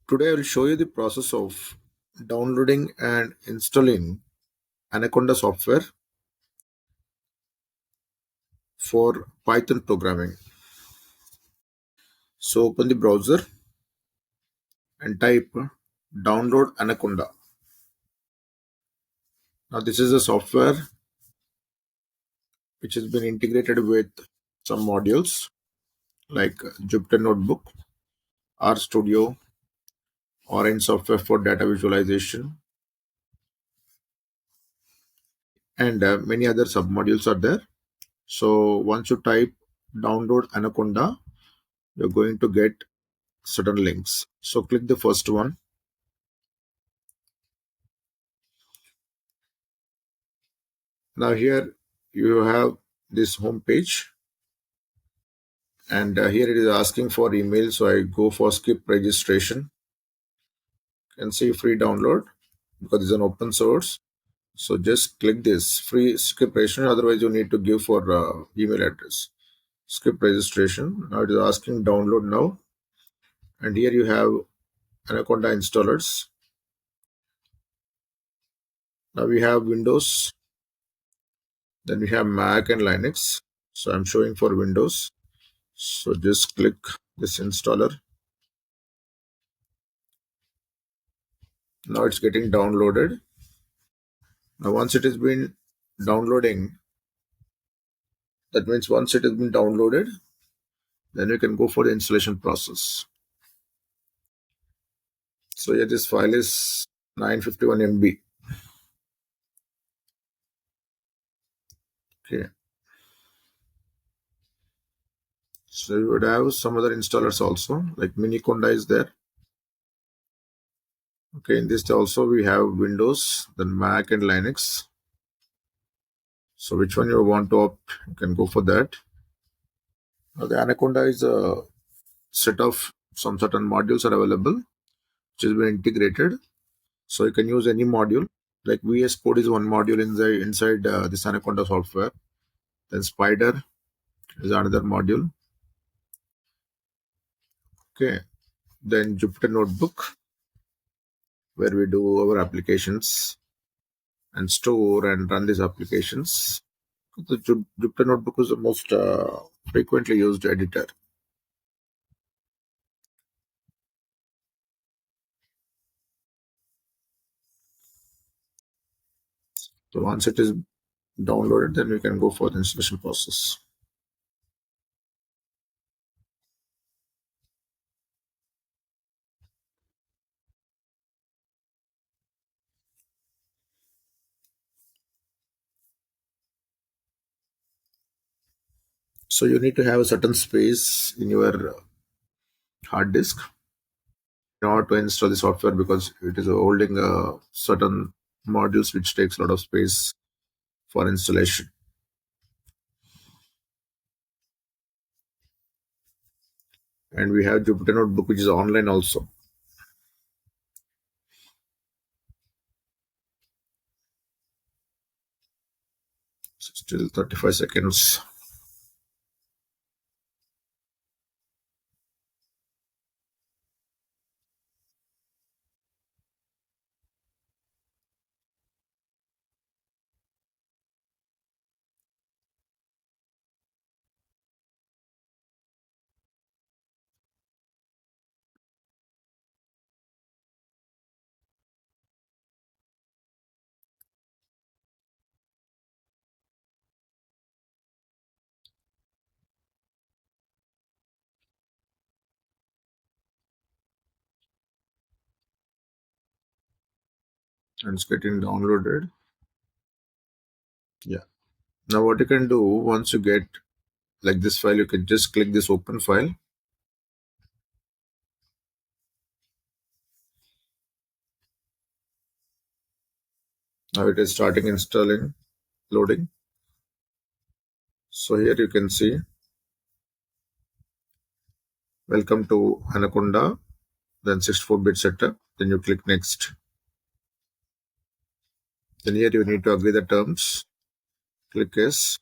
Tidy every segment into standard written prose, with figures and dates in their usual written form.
Today I will show you the process of downloading and installing Anaconda software for Python programming. So open the browser and type download Anaconda. Now this is a software which has been integrated with some modules like Jupyter Notebook, RStudio, Orange software for data visualization, and many other submodules are there. So once you type download Anaconda, you're going to get certain links. So click the first one. Now here you have this home page, and here it is asking for email. So I go for skip registration. You can see free download because it's an open source. So just click this free skip registration. Otherwise, you need to give for email address. Skip registration. Now it is asking download now, and here you have Anaconda installers. Now we have Windows, then we have Mac and Linux. So I'm showing for Windows. So just click this installer. Now it's getting downloaded. Now once it has been downloading, that means once it has been downloaded, then we can go for the installation process. So here this file is 951 MB. Okay. So you would have some other installers also, like Miniconda is there. Okay, in this also we have Windows, then Mac and Linux. So which one you want to opt, you can go for that. Now the Anaconda is a set of some certain modules are available, which has been integrated. So you can use any module. Like VS Code is one module inside this Anaconda software. Then Spider is another module. Okay. Then Jupyter Notebook, where we do our applications and store and run these applications. The Jupyter Notebook is the most frequently used editor. So once it is downloaded, then we can go for the installation process. So you need to have a certain space in your hard disk in order to install the software because it is holding certain modules which takes a lot of space for installation. And we have Jupyter Notebook which is online also. So still 35 seconds. And it's getting downloaded. Yeah. Now what you can do once you get like this file, you can just click this open file. Now it is starting installing, loading. So here you can see welcome to Anaconda, then 64-bit setup. Then you click next. Then here you need to agree the terms. Click yes.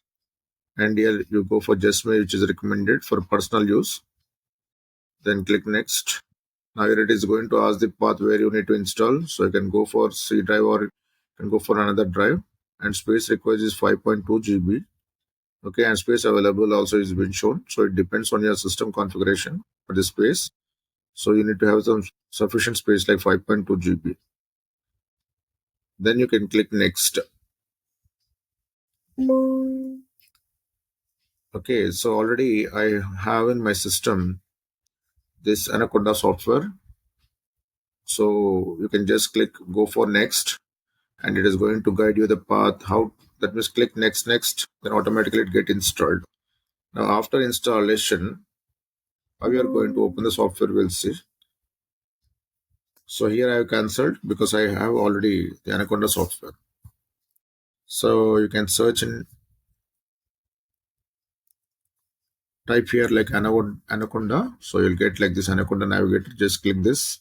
And here you go for just me, which is recommended for personal use. Then click next. Now here it is going to ask the path where you need to install. So you can go for C drive or you can go for another drive. And space required is 5.2 GB. Okay, and space available also is been shown. So it depends on your system configuration for the space. So you need to have some sufficient space like 5.2 GB. Then you can click next. Okay, so already I have in my system this Anaconda software. So you can just click go for next, and it is going to guide you the path how, that means click next, then automatically it get installed. Now after installation, how you are going to open the software, we'll see. So here I have cancelled because I have already the Anaconda software. So you can search and type here like Anaconda. So you'll get like this Anaconda navigator. Just click this.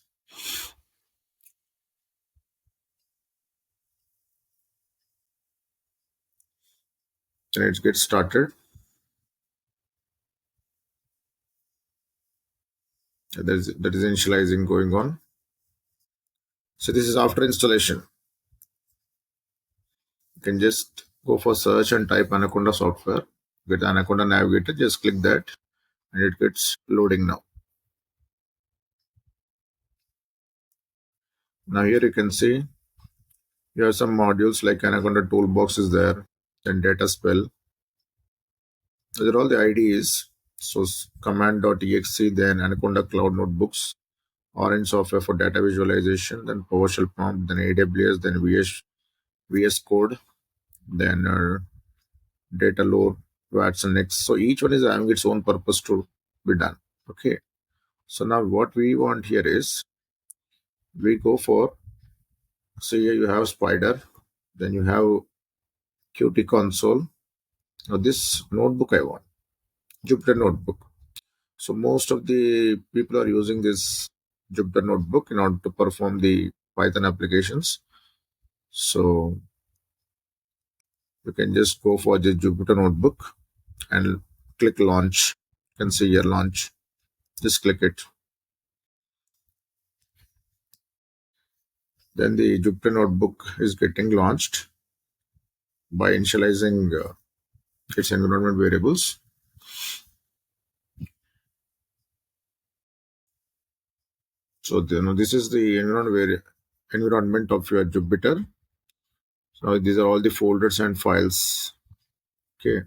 Then it gets started. That is initializing going on. So this is after installation. You can just go for search and type Anaconda software. Get Anaconda navigator. Just click that, and it gets loading now. Now here you can see you have some modules like Anaconda toolbox is there, then data spell. These are all the IDEs. So command.exe, then Anaconda Cloud Notebooks, Orange software for data visualization, then PowerShell prompt, then AWS, then VS Code, then data load, Watson Next. So each one is having its own purpose to be done. Okay. So now what we want here is we go for, so here you have Spider, then you have Qt console. Now this notebook I want, Jupyter notebook. So most of the people are using this Jupyter notebook in order to perform the Python applications. So you can just go for the Jupyter notebook and click launch. You can see here launch. Just click it. Then the Jupyter notebook is getting launched by initializing its environment variables. So this is the environment of your Jupyter. So these are all the folders and files. Okay,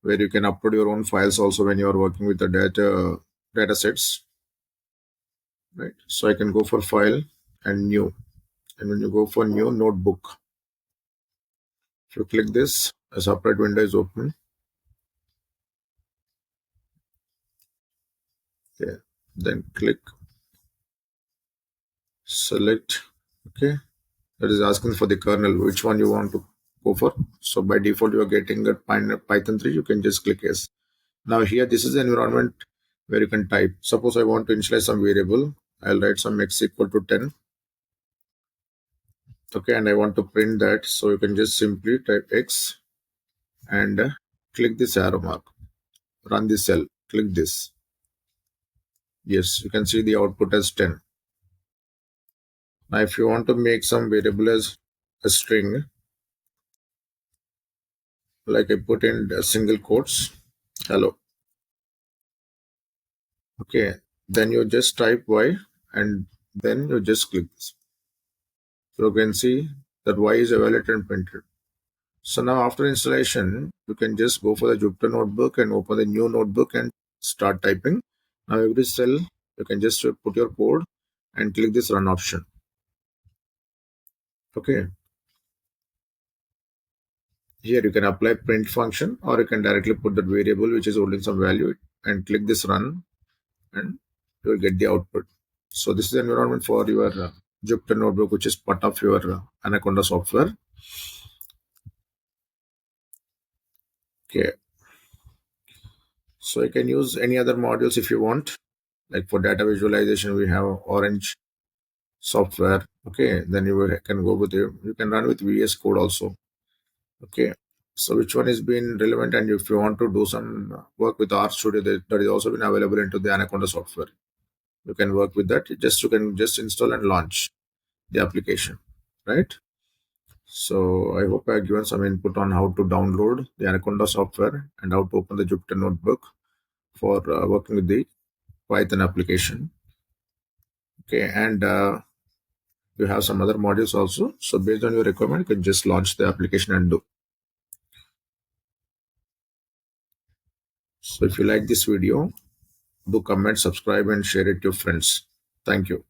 where you can upload your own files also when you are working with the data sets. Right. So I can go for file and new. And when you go for new notebook, if you click this, a separate window is open. Okay. Then click select. Okay. That is asking for the kernel, which one you want to go for. So by default, you are getting a Python 3. You can just click yes. Now here, this is the environment where you can type. Suppose I want to initialize some variable. I'll write some x equal to 10. Okay, and I want to print that. So you can just simply type x and click this arrow mark. Run this cell. Click this. Yes, you can see the output as 10. Now, if you want to make some variable as a string, like I put in a single quotes, hello. Okay, then you just type y and then you just click this. So you can see that y is evaluated and printed. So now after installation, you can just go for the Jupyter notebook and open the new notebook and start typing. Now every cell, you can just put your code and click this run option. Okay. Here you can apply print function or you can directly put that variable which is holding some value and click this run and you will get the output. So this is the environment for your Jupyter notebook, which is part of your Anaconda software. Okay. So you can use any other modules if you want. Like for data visualization, we have Orange software. Okay. Then can go with you can run with VS Code also. Okay. So which one is been relevant, and if you want to do some work with R Studio, that is also been available into the Anaconda software. You can work with that. You can just install and launch the application, right? So I hope I have given some input on how to download the Anaconda software and how to open the Jupyter Notebook for working with the Python application. Okay, and you have some other modules also. So based on your requirement, you can just launch the application and do. So if you like this video, do comment, subscribe, and share it to your friends. Thank you.